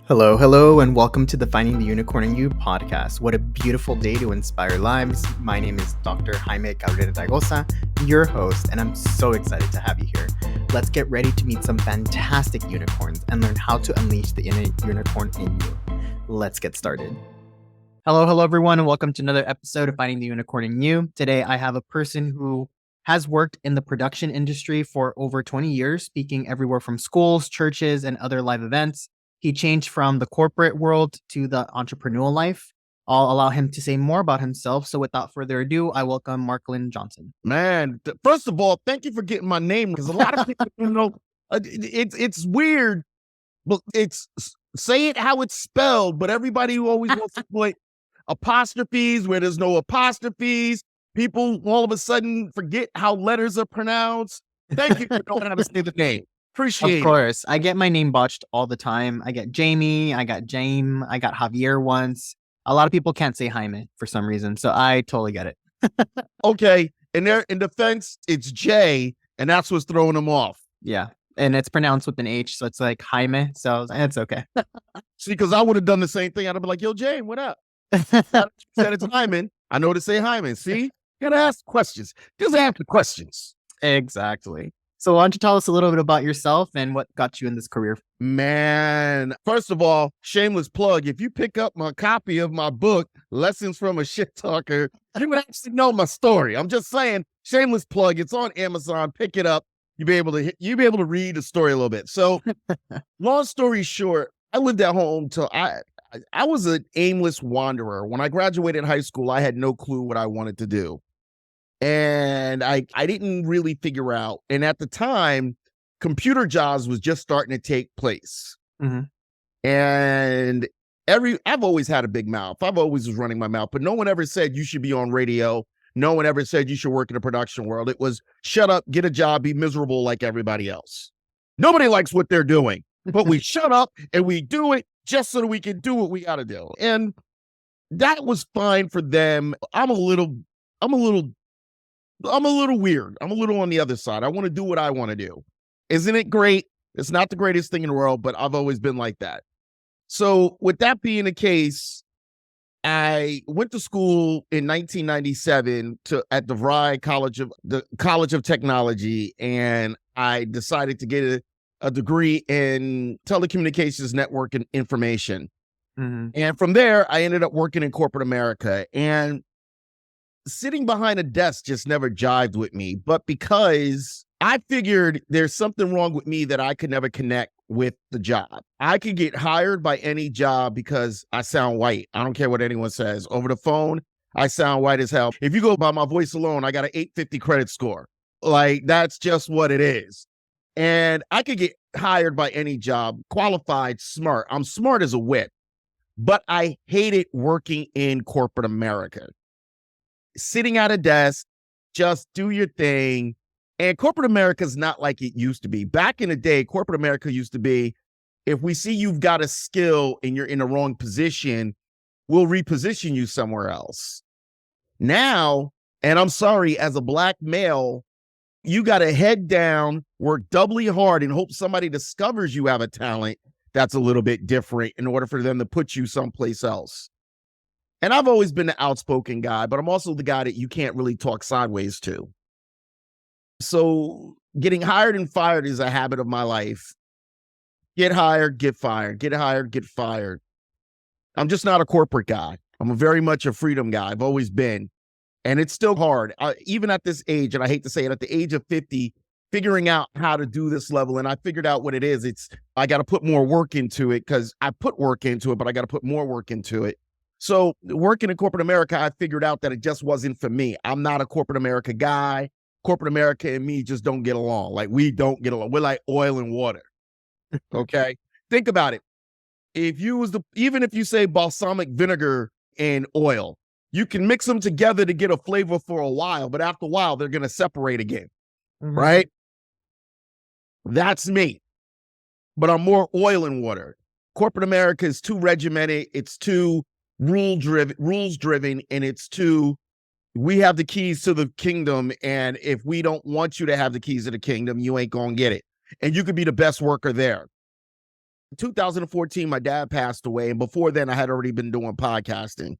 Hello, hello, and welcome to the Finding the Unicorn in You podcast. What a beautiful day to inspire lives. My name is Dr. Jaime G, your host, and I'm so excited to have you here. Let's get ready to meet some fantastic unicorns and learn how to unleash the inner unicorn in you. Let's get started. Hello, everyone, and welcome to another episode of Finding the Unicorn in You. Today, I have a person who has worked in the production industry for over 20 years, speaking everywhere from schools, churches, and other live events. He changed from the corporate world to the entrepreneurial life. I'll allow him to say more about himself. So without further ado, I welcome Marklyn Johnson. Man, first of all, thank you for getting my name, because a lot of people, it's weird, but say it how it's spelled, but everybody who always wants to put apostrophes where there's no apostrophes. People all of a sudden forget how letters are pronounced. Thank you for knowing how to say the name. Appreciate it. Of course. I get my name botched all the time. I get Jamie, I got Jaime, I got Javier once. A lot of people can't say Jaime for some reason, so I totally get it. Okay, in defense, it's J, and that's what's throwing them off. Yeah, and it's pronounced with an H, so it's like Jaime, so it's okay. See, because I would have done the same thing. I'd have been like, yo, Jay, what up? Said it's Hyman. I know to say Hyman. See? You gotta ask questions. Just ask the questions. Exactly. So why don't you tell us a little bit about yourself and what got you in this career? Man, first of all, shameless plug. If you pick up my copy of my book, Lessons from a Shit Talker, you would actually know my story. I'm just saying, shameless plug. It's on Amazon. Pick it up. You'll be able to read the story a little bit. So long story short, I lived at home till I was an aimless wanderer. When I graduated high school, I had no clue what I wanted to do. And I didn't really figure out. And at the time, computer jobs was just starting to take place. Mm-hmm. And I've always had a big mouth. I've always was running my mouth, but no one ever said you should be on radio. No one ever said you should work in the production world. It was shut up, get a job, be miserable like everybody else. Nobody likes what they're doing, but we shut up and we do it just so that we can do what we got to do. And that was fine for them. I'm a little weird. I'm a little on the other side. I want to do what I want to do. Isn't it great? It's not the greatest thing in the world, but I've always been like that. So with that being the case, I went to school in 1997 at the College of Technology, and I decided to get a degree in telecommunications network and information. Mm-hmm. And from there, I ended up working in corporate America. And sitting behind a desk just never jived with me. But because I figured there's something wrong with me that I could never connect with the job. I could get hired by any job because I sound white. I don't care what anyone says. Over the phone, I sound white as hell. If you go by my voice alone, I got an 850 credit score. Like, that's just what it is. And I could get hired by any job, qualified, smart. I'm smart as a whip. But I hated working in corporate America. Sitting at a desk, just do your thing. And corporate America is not like it used to be. Back in the day, corporate America used to be, if we see you've got a skill and you're in the wrong position, we'll reposition you somewhere else. Now, and I'm sorry, as a Black male, you got to head down, work doubly hard, and hope somebody discovers you have a talent that's a little bit different in order for them to put you someplace else. And I've always been the outspoken guy, but I'm also the guy that you can't really talk sideways to. So getting hired and fired is a habit of my life. Get hired, get fired. Get hired, get fired. I'm just not a corporate guy. I'm very much a freedom guy. I've always been. And it's still hard. Even at this age, and I hate to say it, at the age of 50, figuring out how to do this level. And I figured out what it is. I got to put more work into it, because I put work into it, but I got to put more work into it. So working in corporate America, I figured out that it just wasn't for me. I'm not a corporate America guy. Corporate America and me just don't get along. Like, we don't get along. We're like oil and water. Okay. Think about it. Even if you say balsamic vinegar and oil, you can mix them together to get a flavor for a while, but after a while, they're going to separate again. Mm-hmm. Right? That's me. But I'm more oil and water. Corporate America is too regimented. It's too rules driven, and it's too, we have the keys to the kingdom, and if we don't want you to have the keys to the kingdom, you ain't gonna get it. And you could be the best worker there. In 2014, my dad passed away. And before then, I had already been doing podcasting.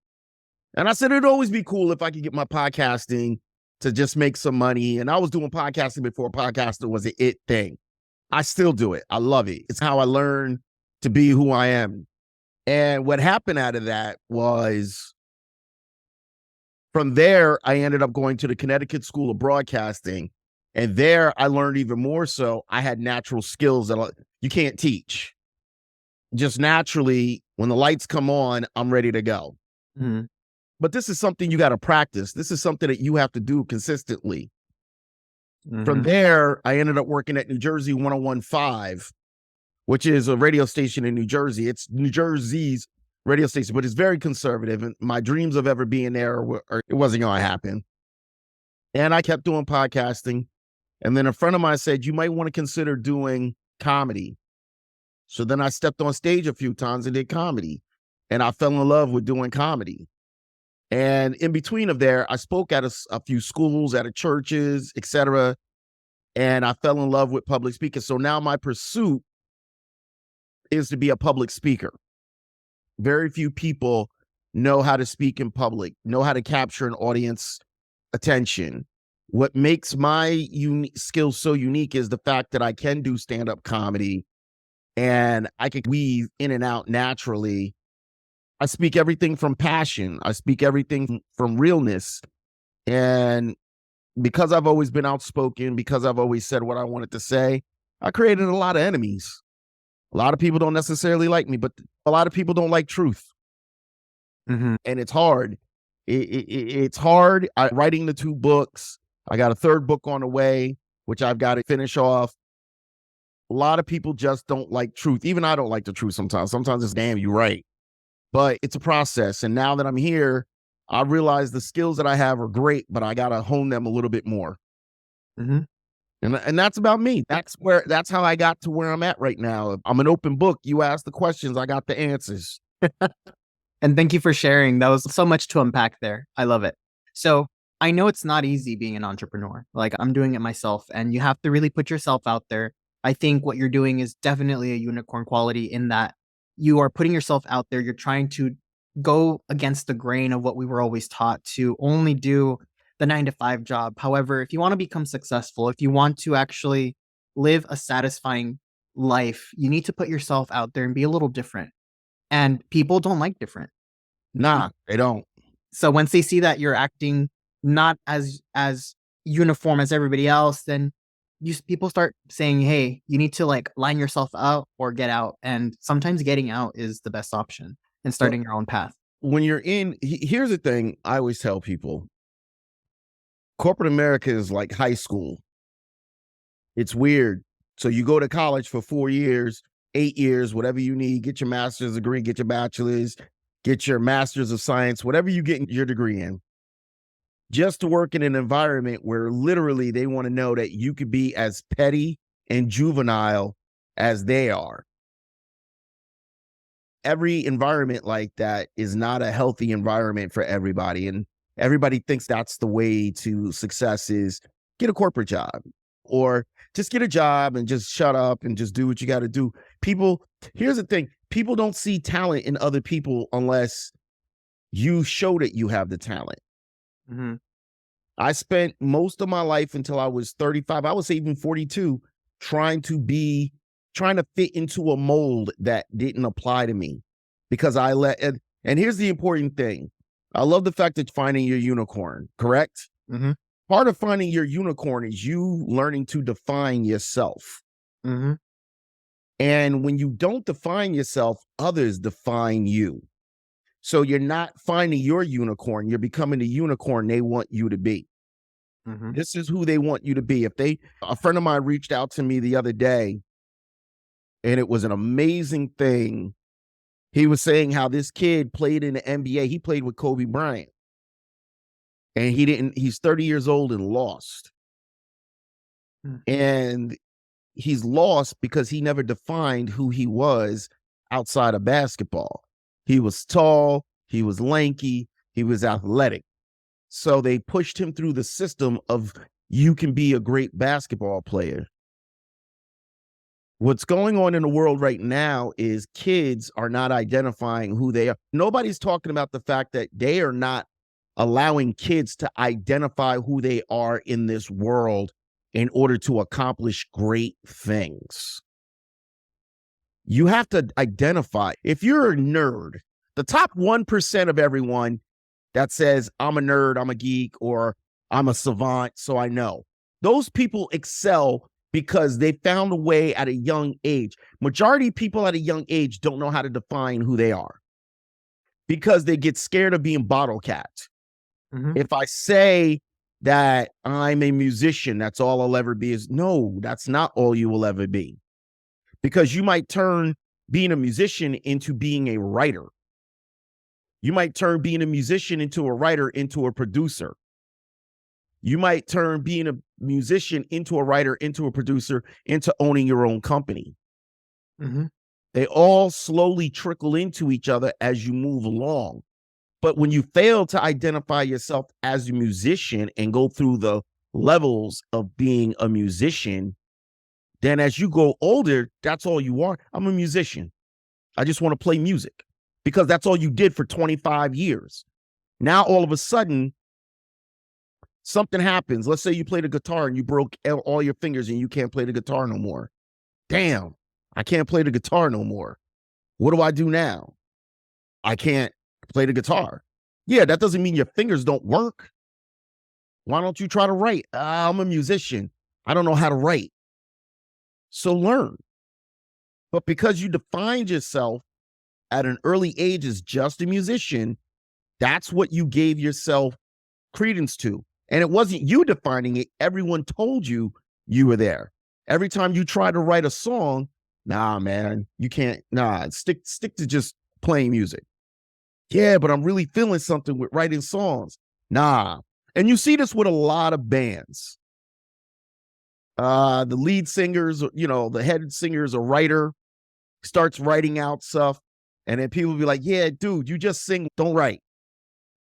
And I said, it'd always be cool if I could get my podcasting to just make some money. And I was doing podcasting before podcasting was an it thing. I still do it. I love it. It's how I learned to be who I am. And what happened out of that was from there, I ended up going to the Connecticut School of Broadcasting. And there I learned even more so. I had natural skills that you can't teach. Just naturally, when the lights come on, I'm ready to go. Mm-hmm. But this is something you got to practice. This is something that you have to do consistently. Mm-hmm. From there, I ended up working at New Jersey 1015, which is a radio station in New Jersey. It's New Jersey's radio station, but it's very conservative. And my dreams of ever being there, it wasn't going to happen. And I kept doing podcasting. And then a friend of mine said, you might want to consider doing comedy. So then I stepped on stage a few times and did comedy. And I fell in love with doing comedy. And in between of there, I spoke at a few schools, at churches, etc. And I fell in love with public speaking. So now my pursuit is to be a public speaker. Very few people know how to speak in public, know how to capture an audience attention. What makes my skill so unique is the fact that I can do stand-up comedy and I can weave in and out naturally. I speak everything from passion. I speak everything from realness. And because I've always been outspoken, because I've always said what I wanted to say, I created a lot of enemies. A lot of people don't necessarily like me, but a lot of people don't like truth. Mm-hmm. And it's hard. It's hard. Writing the 2 books. I got a 3rd book on the way, which I've got to finish off. A lot of people just don't like truth. Even I don't like the truth sometimes. Sometimes it's, damn, you're right. But it's a process. And now that I'm here, I realize the skills that I have are great, but I got to hone them a little bit more. Mm-hmm. And that's about me. That's how I got to where I'm at right now. I'm an open book. You ask the questions, I got the answers. And thank you for sharing. That was so much to unpack there. I love it. So I know it's not easy being an entrepreneur. Like, I'm doing it myself, and you have to really put yourself out there. I think what you're doing is definitely a unicorn quality in that you are putting yourself out there. You're trying to go against the grain of what we were always taught to only do the 9-to-5 job. However, if you want to become successful, if you want to actually live a satisfying life, you need to put yourself out there and be a little different. And people don't like different. Nah, they don't. So once they see that you're acting not as uniform as everybody else, then people start saying, hey, you need to like line yourself out or get out. And sometimes getting out is the best option and starting your own path. When you're here's the thing I always tell people. Corporate America is like high school. It's weird. So you go to college for 4 years, 8 years, whatever you need, get your master's degree, get your bachelor's, get your master's of science, whatever you get your degree in, just to work in an environment where literally they want to know that you could be as petty and juvenile as they are. Every environment like that is not a healthy environment for everybody. And everybody thinks that's the way to success is get a corporate job or just get a job and just shut up and just do what you got to do. Here's the thing. People don't see talent in other people unless you show that you have the talent. Mm-hmm. I spent most of my life until I was 35, I would say even 42, trying to fit into a mold that didn't apply to me because and here's the important thing. I love the fact that finding your unicorn, correct? Mm-hmm. Part of finding your unicorn is you learning to define yourself. Mm-hmm. And when you don't define yourself, others define you. So you're not finding your unicorn. You're becoming the unicorn they want you to be. Mm-hmm. This is who they want you to be. A friend of mine reached out to me the other day, and it was an amazing thing. He was saying how this kid played in the NBA. He played with Kobe Bryant. And he's 30 years old and lost. Mm-hmm. And he's lost because he never defined who he was outside of basketball. He was tall, he was lanky, he was athletic. So they pushed him through the system of you can be a great basketball player. What's going on in the world right now is kids are not identifying who they are. Nobody's talking about the fact that they are not allowing kids to identify who they are in this world in order to accomplish great things. You have to identify. If you're a nerd, the top 1% of everyone that says, I'm a nerd, I'm a geek, or I'm a savant, so I know. Those people excel because they found a way at a young age. Majority of people at a young age don't know how to define who they are because they get scared of being bottle capped. If I say that I'm a musician, that's all I'll ever be, is no, that's not all you will ever be. Because you might turn being a musician into being a writer. You might turn being a musician into a writer, into a producer. You might turn being a musician into a writer, into a producer, into owning your own company. They all slowly trickle into each other as you move along. But when you fail to identify yourself as a musician and go through the levels of being a musician, then as you go older, that's all you are. I'm a musician. I just want to play music because that's all you did for 25 years. Now, all of a sudden, something happens. Let's say you played a guitar and you broke all your fingers and you can't play the guitar no more. Damn, I can't play the guitar no more. What do I do now? I can't play the guitar. Yeah, that doesn't mean your fingers don't work. Why don't you try to write? I'm a musician. I don't know how to write. So learn. But because you defined yourself at an early age as just a musician, that's what you gave yourself credence to. And it wasn't you defining it. Everyone told you you were there. Every time you try to write a song, nah, man, you can't. Nah, stick to just playing music. Yeah, but I'm really feeling something with writing songs. Nah. And you see this with a lot of bands. The lead singers, the head singer is a writer, starts writing out stuff. And then people be like, yeah, dude, you just sing, don't write.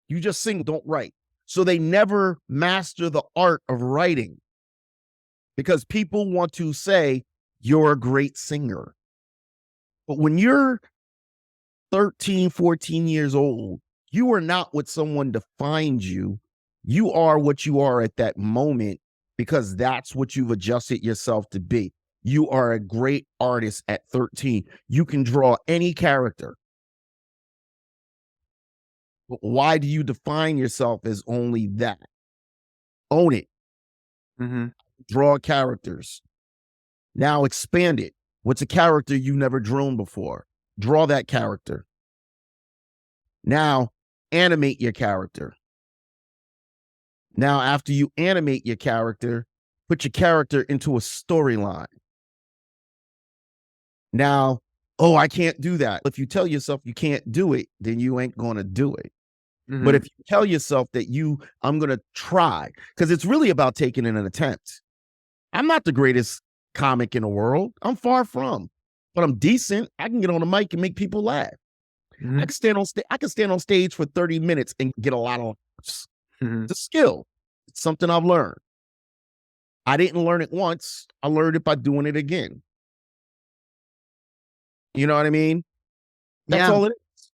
You just sing, don't write. So they never master the art of writing because people want to say you're a great singer. But when you're 13, 14 years old, you are not what someone defines you. You are what you are at that moment because that's what you've adjusted yourself to be. You are a great artist at 13. You can draw any character. But why do you define yourself as only that? Own it. Draw characters. Now expand it. What's a character you never drawn before? Draw that character. Now animate your character. Now, after you animate your character, put your character into a storyline. Now, oh, I can't do that. If you tell yourself you can't do it, then you ain't going to do it. But if you tell yourself that I'm going to try, because it's really about taking an attempt. I'm not the greatest comic in the world. I'm far from, but I'm decent. I can get on the mic and make people laugh. I can stand on stage for 30 minutes and get a lot of laughs. It's a skill. It's something I've learned. I didn't learn it once. I learned it by doing it again. You know what I mean? That's all it is.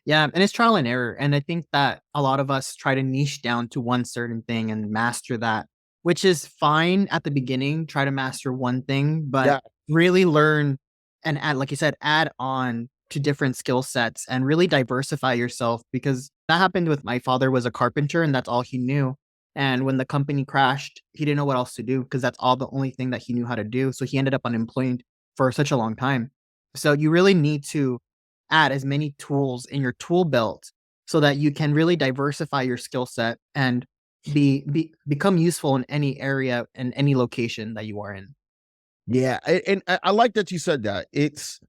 Yeah, and it's trial and error. And I think that a lot of us try to niche down to one certain thing and master that, which is fine at the beginning. Try to master one thing, but really learn and add, like you said, add on to different skill sets and really diversify yourself, because that happened with my father. Was a carpenter and that's all he knew. And when the company crashed, he didn't know what else to do because that's the only thing that he knew how to do. So he ended up unemployed for such a long time. So you really need to add as many tools in your tool belt so that you can really diversify your skill set and become useful in any area and any location that you are in. Yeah, and I like that you said that. It's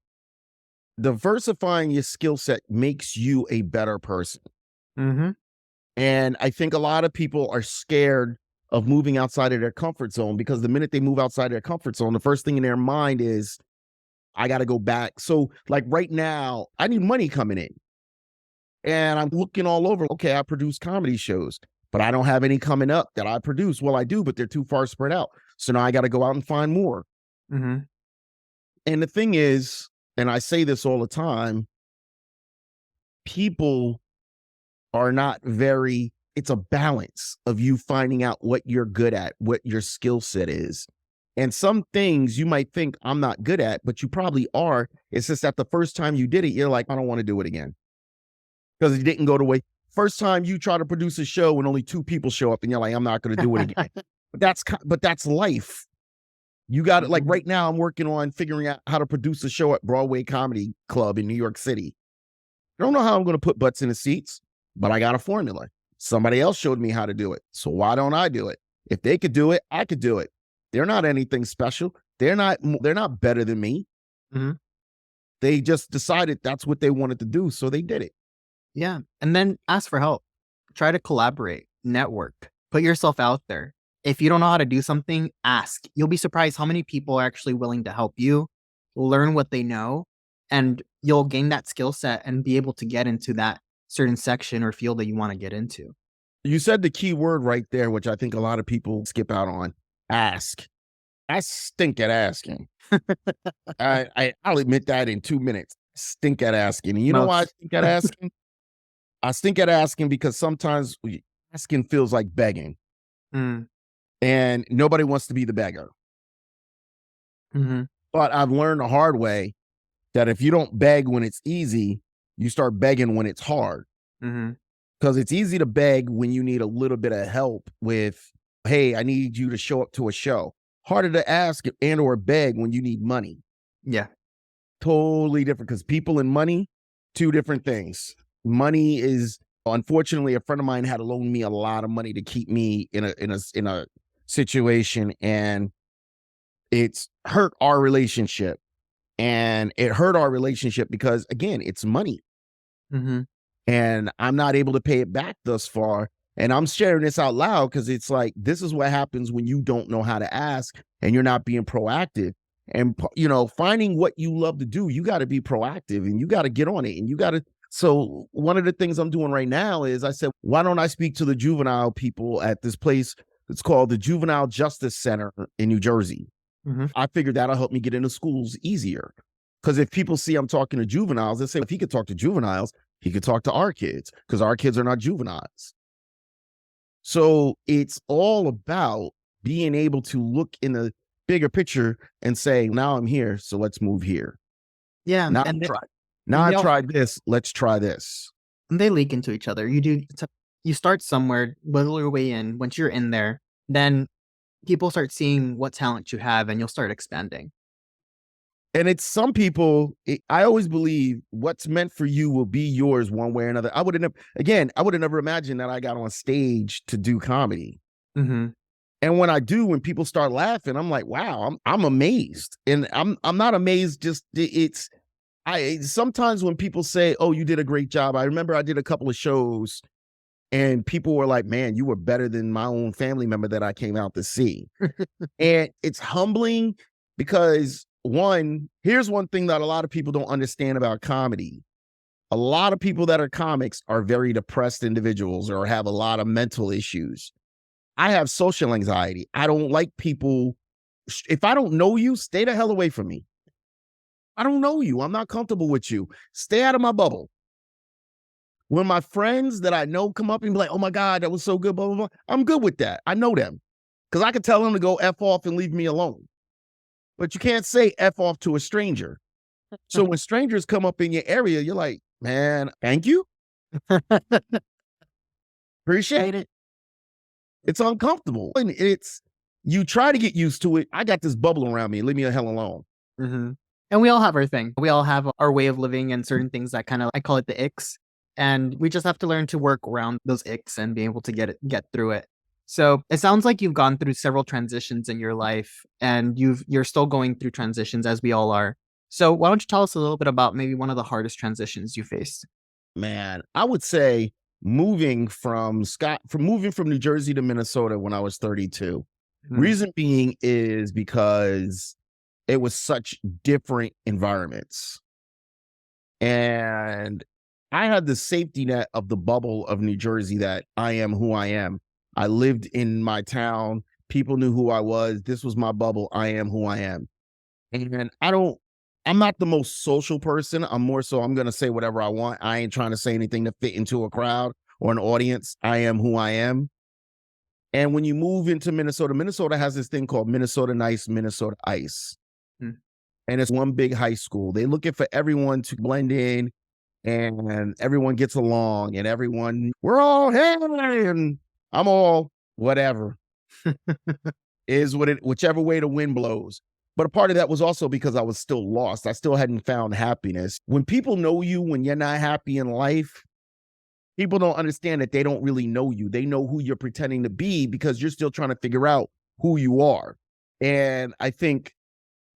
diversifying your skill set makes you a better person. And I think a lot of people are scared of moving outside of their comfort zone because the minute they move outside of their comfort zone, the first thing in their mind is, I got to go back. So like right now, I need money coming in. And I'm looking all over. Okay, I produce comedy shows, but I don't have any coming up that I produce. Well, I do, but they're too far spread out. So now I got to go out and find more. And the thing is, and I say this all the time, people are not very, it's a balance of you finding out what you're good at, what your skill set is. And some things you might think I'm not good at, but you probably are. It's just that the first time you did it, you're like, I don't want to do it again. Because it didn't go the way. First time you try to produce a show and only 2 people show up and you're like, I'm not going to do it again. But that's life. You got it. Like right now, I'm working on figuring out how to produce a show at Broadway Comedy Club in New York City. I don't know how I'm going to put butts in the seats, but I got a formula. Somebody else showed me how to do it. So why don't I do it? If they could do it, I could do it. They're not anything special. They're not better than me. Mm-hmm. They just decided that's what they wanted to do. So they did it. Yeah. And then ask for help. Try to collaborate, network, put yourself out there. If you don't know how to do something, ask. You'll be surprised how many people are actually willing to help you, learn what they know, and you'll gain that skill set and be able to get into that certain section or field that you want to get into. You said the key word right there, which I think a lot of people skip out on. Ask. I stink at asking. I'll admit that in 2 minutes. Stink at asking. And you know why I stink at asking? I stink at asking because sometimes asking feels like begging. Mm. And nobody wants to be the beggar. Mm-hmm. But I've learned the hard way that if you don't beg when it's easy, you start begging when it's hard. Mm-hmm. Because it's easy to beg when you need a little bit of help with, hey, I need you to show up to a show. Harder to ask and or beg when you need money. Yeah. Totally different, because people and money, 2 different things. Money is, unfortunately, a friend of mine had to loan me a lot of money to keep me in a situation, and it's hurt our relationship. And it hurt our relationship because, again, it's money. Mm-hmm. And I'm not able to pay it back thus far. And I'm sharing this out loud because it's like, this is what happens when you don't know how to ask and you're not being proactive. And, you know, finding what you love to do, you got to be proactive and you got to get on it. And you got to. So one of the things I'm doing right now is I said, why don't I speak to the juvenile people at this place? It's called the Juvenile Justice Center in New Jersey. Mm-hmm. I figured that'll help me get into schools easier. Because if people see I'm talking to juveniles, they say, if he could talk to juveniles, he could talk to our kids, because our kids are not juveniles. So it's all about being able to look in the bigger picture and say, now I'm here, so let's move here. Yeah. Now I tried this, let's try this. And they leak into each other. You start somewhere, wiggle your way in. Once you're in there, then people start seeing what talent you have and you'll start expanding. And it's some people, I always believe what's meant for you will be yours one way or another. I would have never imagined that I got on stage to do comedy. Mm-hmm. And when I do, when people start laughing, I'm like, wow, I'm amazed. And I'm not amazed, sometimes when people say, oh, you did a great job. I remember I did a couple of shows and people were like, man, you were better than my own family member that I came out to see. And it's humbling because, here's one thing that a lot of people don't understand about comedy. A lot of people that are comics are very depressed individuals or have a lot of mental issues. I have social anxiety. I don't like people. If I don't know you, stay the hell away from me. I don't know you. I'm not comfortable with you. Stay out of my bubble. When my friends that I know come up and be like, oh my God, that was so good, blah, blah, blah, I'm good with that. I know them because I can tell them to go F off and leave me alone. But you can't say F off to a stranger. So when strangers come up in your area, you're like, man, thank you. Appreciate it. It's uncomfortable. And you try to get used to it. I got this bubble around me. Leave me the hell alone. Mm-hmm. And we all have our thing. We all have our way of living and certain things that I call it the icks. And we just have to learn to work around those icks and be able to get through it. So it sounds like you've gone through several transitions in your life and you're still going through transitions, as we all are. So why don't you tell us a little bit about maybe one of the hardest transitions you faced? Man, I would say moving from New Jersey to Minnesota when I was 32. Mm. Reason being is because it was such different environments. And I had the safety net of the bubble of New Jersey that I am who I am. I lived in my town. People knew who I was. This was my bubble. I am who I am. And I'm not the most social person. I'm more so I'm going to say whatever I want. I ain't trying to say anything to fit into a crowd or an audience. I am who I am. And when you move into Minnesota, Minnesota has this thing called Minnesota Nice, Minnesota Ice. Mm. And it's one big high school. They're looking for everyone to blend in and everyone gets along and we're all, hey, and I'm all whatever. Whichever way the wind blows. But a part of that was also because I was still lost. I still hadn't found happiness. When people know you when you're not happy in life, people don't understand that they don't really know you. They know who you're pretending to be because you're still trying to figure out who you are. And I think,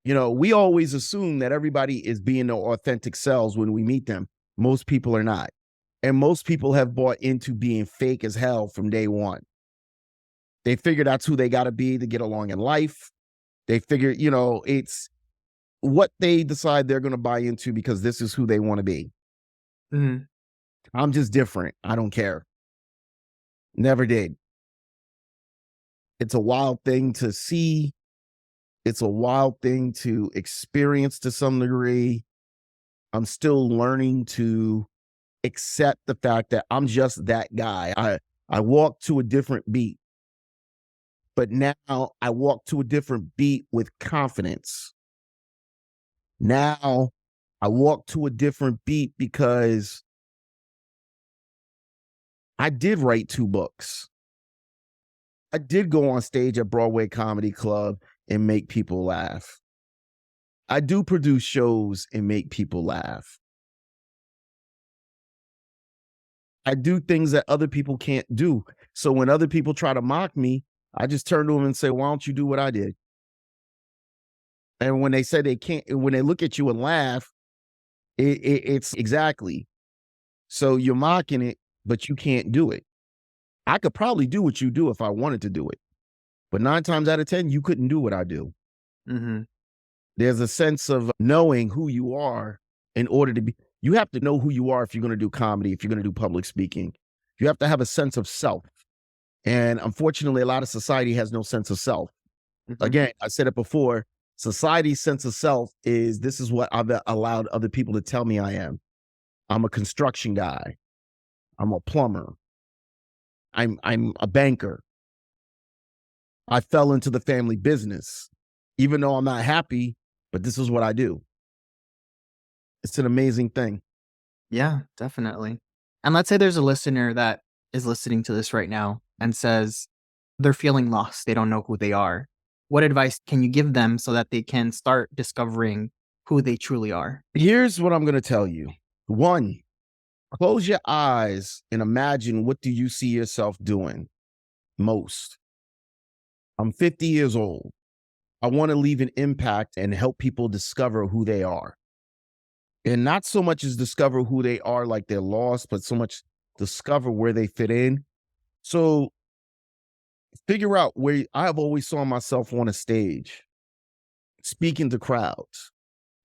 we always assume that everybody is being their authentic selves when we meet them. Most people are not. And most people have bought into being fake as hell from day one. They figure that's who they got to be to get along in life. They figure, it's what they decide they're going to buy into because this is who they want to be. Mm-hmm. I'm just different. I don't care. Never did. It's a wild thing to see. It's a wild thing to experience to some degree. I'm still learning to accept the fact that I'm just that guy. I walk to a different beat. But now I walk to a different beat with confidence. Now I walk to a different beat because I did write 2 books. I did go on stage at Broadway Comedy Club and make people laugh. I do produce shows and make people laugh. I do things that other people can't do. So when other people try to mock me, I just turn to them and say, why don't you do what I did? And when they say they can't, when they look at you and laugh, it's exactly. So you're mocking it, but you can't do it. I could probably do what you do if I wanted to do it. But 9 times out of 10, you couldn't do what I do. Mm-hmm. There's a sense of knowing who you are in order to be. You have to know who you are if you're going to do comedy, if you're going to do public speaking. You have to have a sense of self. And unfortunately, a lot of society has no sense of self. Mm-hmm. Again, I said it before, society's sense of self is this is what I've allowed other people to tell me I am. I'm a construction guy. I'm a plumber. I'm a banker. I fell into the family business, even though I'm not happy, but this is what I do. It's an amazing thing. Yeah, definitely. And let's say there's a listener that is listening to this right now and says they're feeling lost. They don't know who they are. What advice can you give them so that they can start discovering who they truly are? Here's what I'm going to tell you. 1, close your eyes and imagine what do you see yourself doing most. I'm 50 years old. I want to leave an impact and help people discover who they are. And not so much as discover who they are like they're lost, but so much discover where they fit in. So figure out where I've always saw myself on a stage, speaking to crowds.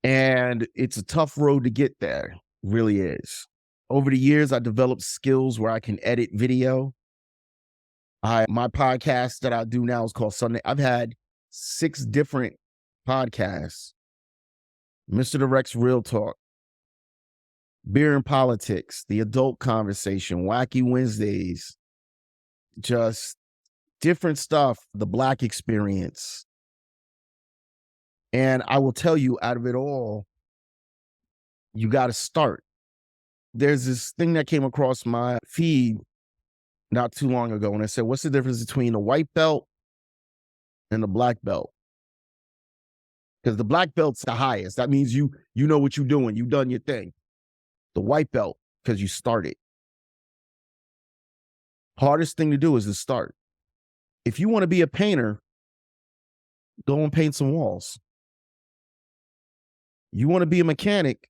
And it's a tough road to get there, really is. Over the years, I developed skills where I can edit video. My podcast that I do now is called Sunday. I've had 6 different podcasts. Mr. Direct's Real Talk, Beer and Politics, The Adult Conversation, Wacky Wednesdays, just different stuff, The Black Experience. And I will tell you, out of it all, you got to start. There's this thing that came across my feed not too long ago, and I said, what's the difference between a white belt and a black belt? Because the black belt's the highest. That means you know what you're doing. You've done your thing. The white belt, because you started. Hardest thing to do is to start. If you want to be a painter, go and paint some walls. You want to be a mechanic,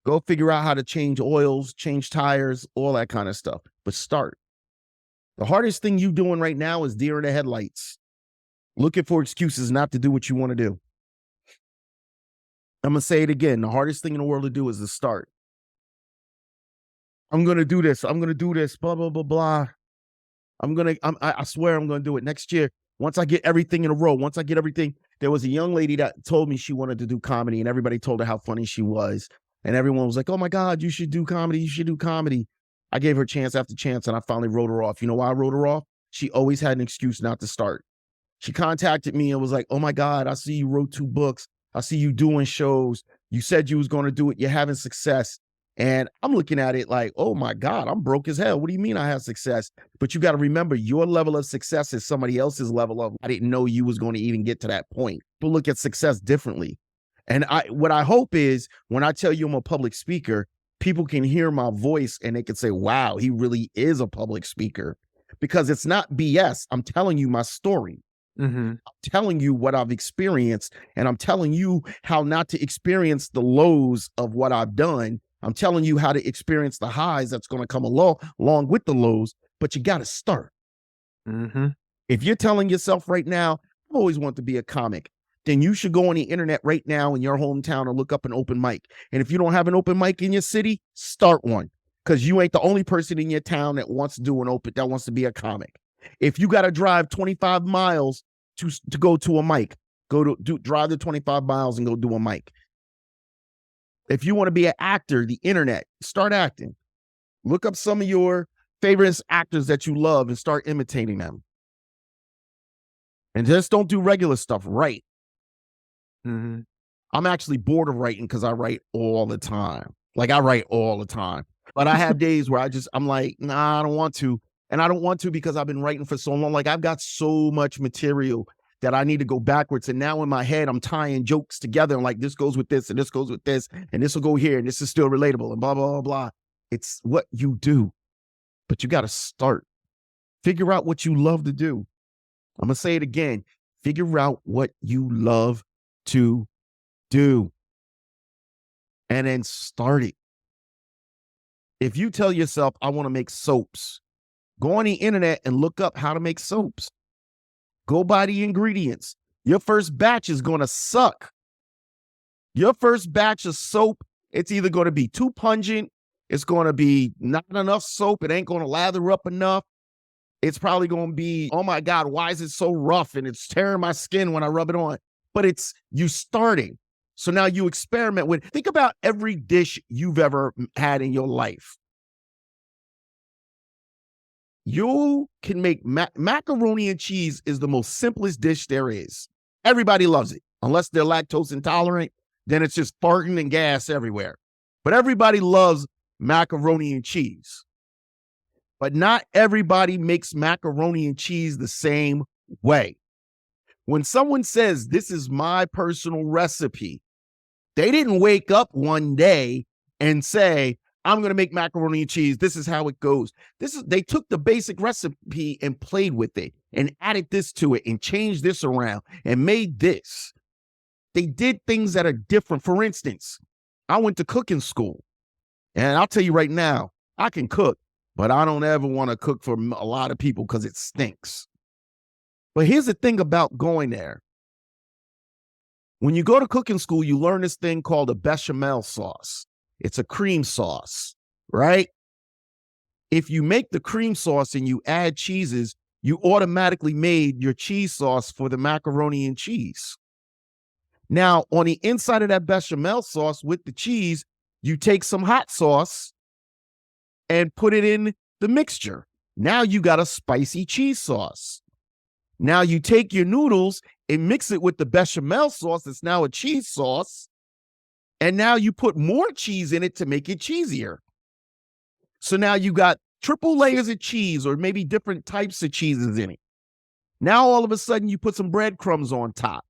go figure out how to change oils, change tires, all that kind of stuff. But start. The hardest thing you doing right now is deer in the headlights, looking for excuses not to do what you want to do. I'm going to say it again. The hardest thing in the world to do is to start. I'm going to do this. I'm going to do this, blah, blah, blah, blah. I swear I'm going to do it next year. Once I get everything in a row, once I get everything. There was a young lady that told me she wanted to do comedy, and everybody told her how funny she was. And everyone was like, oh my God, you should do comedy. You should do comedy. I gave her chance after chance, and I finally wrote her off. You know why I wrote her off? She always had an excuse not to start. She contacted me and was like, oh my God, I see you wrote 2 books. I see you doing shows. You said you was going to do it. You're having success. And I'm looking at it like, oh my God, I'm broke as hell. What do you mean I have success? But you got to remember, your level of success is somebody else's level of, I didn't know you was going to even get to that point. People look at success differently. And what I hope is when I tell you I'm a public speaker, people can hear my voice and they can say, wow, he really is a public speaker, because it's not BS. I'm telling you my story. I'm telling you what I've experienced, and I'm telling you how not to experience the lows of what I've done. I'm telling you how to experience the highs that's going to come along with the lows, but you got to start. If you're telling yourself right now, I always want to be a comic, then you should go on the internet right now in your hometown and look up an open mic. And if you don't have an open mic in your city, start one, because you ain't the only person in your town that wants to do that wants to be a comic. If you got to drive 25 miles to go to a mic, drive the 25 miles and go do a mic. If you want to be an actor, the internet, start acting. Look up some of your favorite actors that you love and start imitating them. And just don't do regular stuff. Write. I'm actually bored of writing because I write all the time. Like, I write all the time. But I have days where I'm like, nah, I don't want to. And I don't want to because I've been writing for so long. Like, I've got so much material that I need to go backwards. And now in my head, I'm tying jokes together. And like, this goes with this, and this goes with this, and this will go here, and this is still relatable, and blah, blah, blah, blah. It's what you do. But you got to start. Figure out what you love to do. I'm going to say it again. Figure out what you love to do. And then start it. If you tell yourself, I want to make soaps, go on the internet and look up how to make soaps. Go buy the ingredients. Your first batch is going to suck. Your first batch of soap, it's either going to be too pungent, it's going to be not enough soap, it ain't going to lather up enough. It's probably going to be, oh my God, why is it so rough and it's tearing my skin when I rub it on? But it's you starting. So now you experiment with, think about every dish you've ever had in your life. You can make macaroni and cheese is the most simplest dish there is. Everybody loves it. Unless they're lactose intolerant, then it's just farting and gas everywhere. But everybody loves macaroni and cheese. But not everybody makes macaroni and cheese the same way. When someone says, this is my personal recipe, they didn't wake up one day and say, I'm going to make macaroni and cheese. This is how it goes. They took the basic recipe and played with it and added this to it and changed this around and made this. They did things that are different. For instance, I went to cooking school, and I'll tell you right now, I can cook, but I don't ever want to cook for a lot of people because it stinks. But here's the thing about going there. When you go to cooking school, you learn this thing called a bechamel sauce. It's a cream sauce, right? If you make the cream sauce and you add cheeses, you automatically made your cheese sauce for the macaroni and cheese. Now, on the inside of that bechamel sauce with the cheese, you take some hot sauce and put it in the mixture. Now you got a spicy cheese sauce. Now you take your noodles and mix it with the bechamel sauce. It's now a cheese sauce. And now you put more cheese in it to make it cheesier. So now you got triple layers of cheese, or maybe different types of cheeses in it. Now all of a sudden you put some breadcrumbs on top.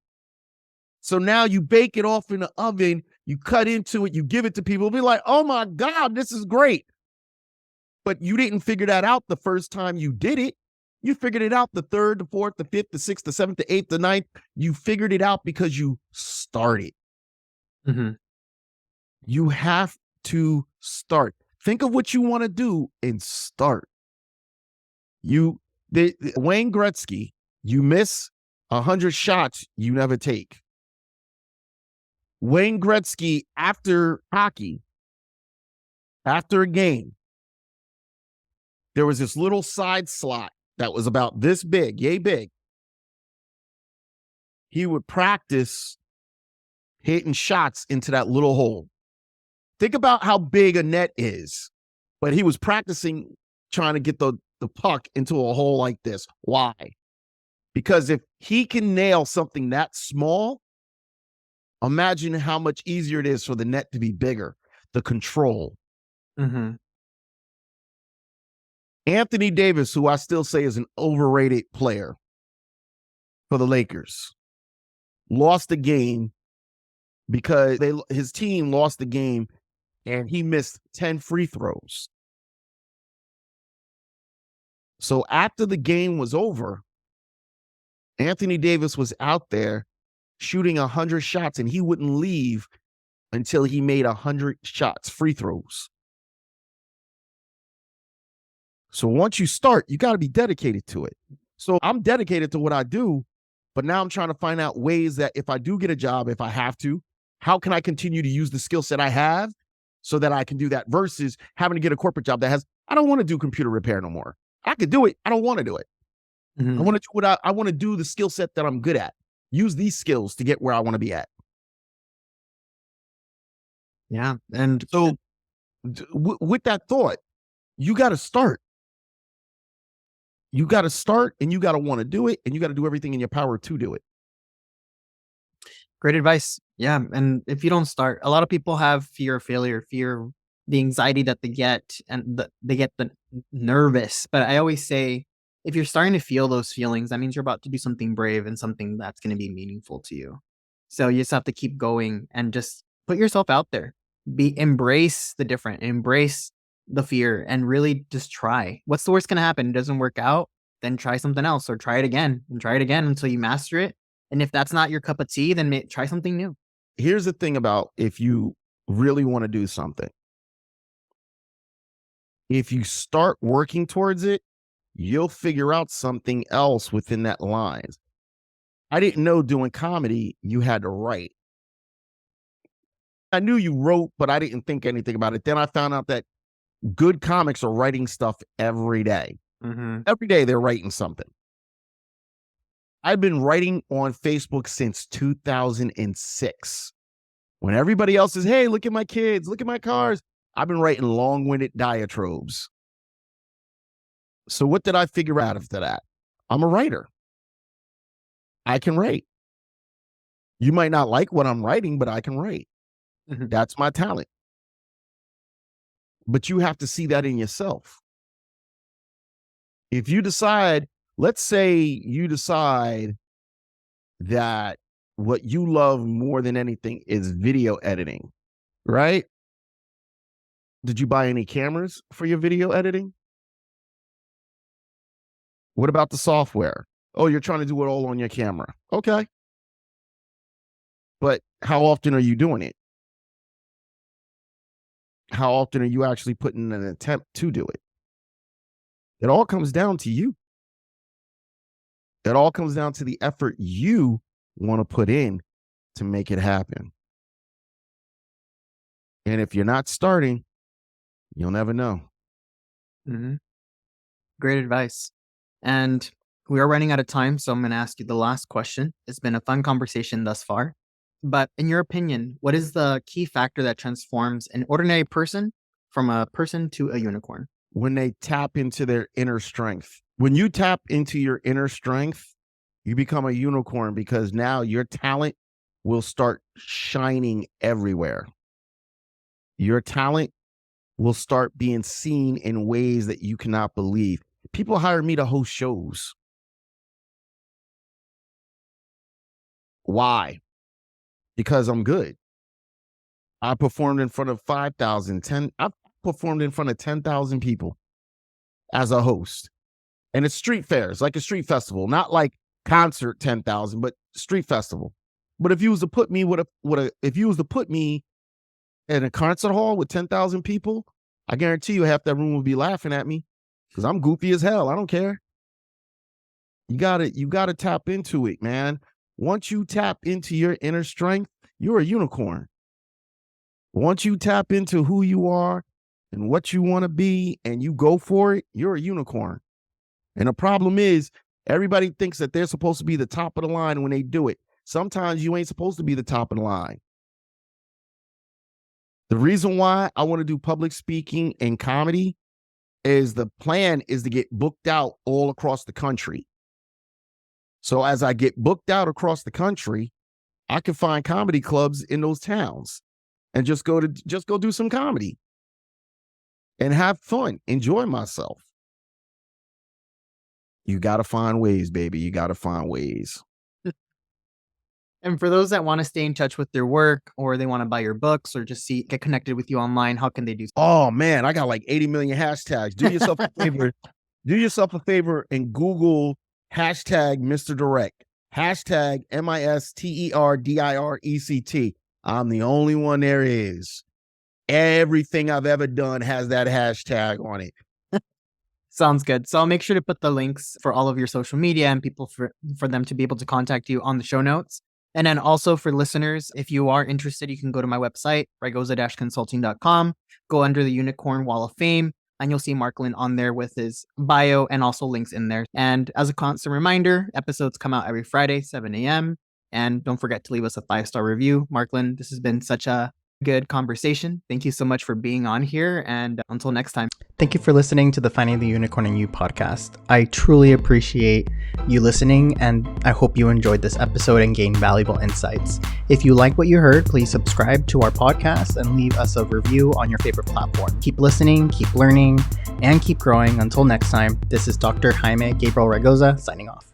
So now you bake it off in the oven, you cut into it, you give it to people, be like, oh my God, this is great. But you didn't figure that out the first time you did it. You figured it out the third, the fourth, the fifth, the sixth, the seventh, the eighth, the ninth. You figured it out because you started. You have to start. Think of what you want to do and start. Wayne Gretzky, you miss 100 shots you never take. Wayne Gretzky, after hockey, after a game, there was this little side slot that was about this big, yay big. he would practice hitting shots into that little hole. Think about how big a net is, but he was practicing trying to get the puck into a hole like this. Why? Because if he can nail something that small, imagine how much easier it is for the net to be bigger, the control. Mm-hmm. Anthony Davis, who I still say is an overrated player for the Lakers, lost the game because his team lost the game and he missed 10 free throws. So after the game was over, Anthony Davis was out there shooting 100 shots and he wouldn't leave until he made 100 shots, free throws. So once you start, you got to be dedicated to it. So I'm dedicated to what I do, but now I'm trying to find out ways that if I do get a job, if I have to, how can I continue to use the skill set I have so that I can do that versus having to get a corporate job that has, I don't want to do computer repair no more. I could do it. I don't want to do it. Mm-hmm. I want to do what I want to do the skill set that I'm good at. Use these skills to get where I want to be at. Yeah. And so with that thought, you got to start. You got to start and you got to want to do it and you got to do everything in your power to do it. Great advice. Yeah. And if you don't start, a lot of people have fear of failure, fear of the anxiety that they get, and they get the nervous. But I always say, if you're starting to feel those feelings, that means you're about to do something brave and something that's going to be meaningful to you. So you just have to keep going and just put yourself out there. Embrace the different, embrace the fear, and really just try. What's the worst going to happen? It doesn't work out, then try something else or try it again and try it again until you master it. And if that's not your cup of tea, then try something new. Here's the thing about if you really want to do something. If you start working towards it, you'll figure out something else within that line. I didn't know doing comedy, you had to write. I knew you wrote, but I didn't think anything about it. Then I found out that good comics are writing stuff every day. Mm-hmm. Every day they're writing something. I've been writing on Facebook since 2006. When everybody else is, hey, look at my kids, look at my cars. I've been writing long-winded diatribes. So what did I figure out after that? I'm a writer. I can write. You might not like what I'm writing, but I can write. Mm-hmm. That's my talent. But you have to see that in yourself. If you decide, let's say you decide that what you love more than anything is video editing, right? Did you buy any cameras for your video editing? What about the software? Oh, you're trying to do it all on your camera. Okay. But how often are you doing it? How often are you actually putting an attempt to do it? It all comes down to you. It all comes down to the effort you want to put in to make it happen. And if you're not starting, you'll never know. Mm-hmm. Great advice. And we are running out of time, so I'm going to ask you the last question. It's been a fun conversation thus far. But in your opinion, what is the key factor that transforms an ordinary person from a person to a unicorn? When they tap into their inner strength. When you tap into your inner strength, you become a unicorn because now your talent will start shining everywhere. Your talent will start being seen in ways that you cannot believe. People hire me to host shows. Why? Because I'm good. I performed in front of 5,000, I've performed in front of 10,000 people as a host. And it's street fairs, like a street festival, not like concert 10,000, but street festival. But if you was to put me if you was to put me in a concert hall with 10,000 people, I guarantee you half that room would be laughing at me because I'm goofy as hell. I don't care. You gotta tap into it, man. Once you tap into your inner strength, you're a unicorn. Once you tap into who you are and what you want to be and you go for it, you're a unicorn. And the problem is everybody thinks that they're supposed to be the top of the line when they do it. sometimes you ain't supposed to be the top of the line. The reason why I want to do public speaking and comedy is the plan is to get booked out all across the country. So as I get booked out across the country, I can find comedy clubs in those towns and just go do some comedy and have fun, enjoy myself. You got to find ways, baby. You got to find ways. And for those that want to stay in touch with their work, or they want to buy your books, or just get connected with you online, how can they do so? Oh man, I got like 80 million hashtags. Do yourself a favor. Do yourself a favor and Google hashtag Mr. Direct. Hashtag MISTERDIRECT. I'm the only one there is. Everything I've ever done has that hashtag on it. Sounds good. So I'll make sure to put the links for all of your social media and people for them to be able to contact you on the show notes. And then also for listeners, if you are interested, you can go to my website, raygoza-consulting.com, go under the Unicorn Wall of Fame, and you'll see Marklyn on there with his bio and also links in there. And as a constant reminder, episodes come out every Friday, 7 a.m. And don't forget to leave us a 5-star review. Marklyn, this has been such a good conversation. Thank you so much for being on here, and until next time. Thank you for listening to the Finding the Unicorn in You podcast. I truly appreciate you listening, and I hope you enjoyed this episode and gained valuable insights. If you like what you heard, please subscribe to our podcast and leave us a review on your favorite platform. Keep listening, keep learning, and keep growing. Until next time, this is Dr. Jaime Gabriel Raygoza signing off.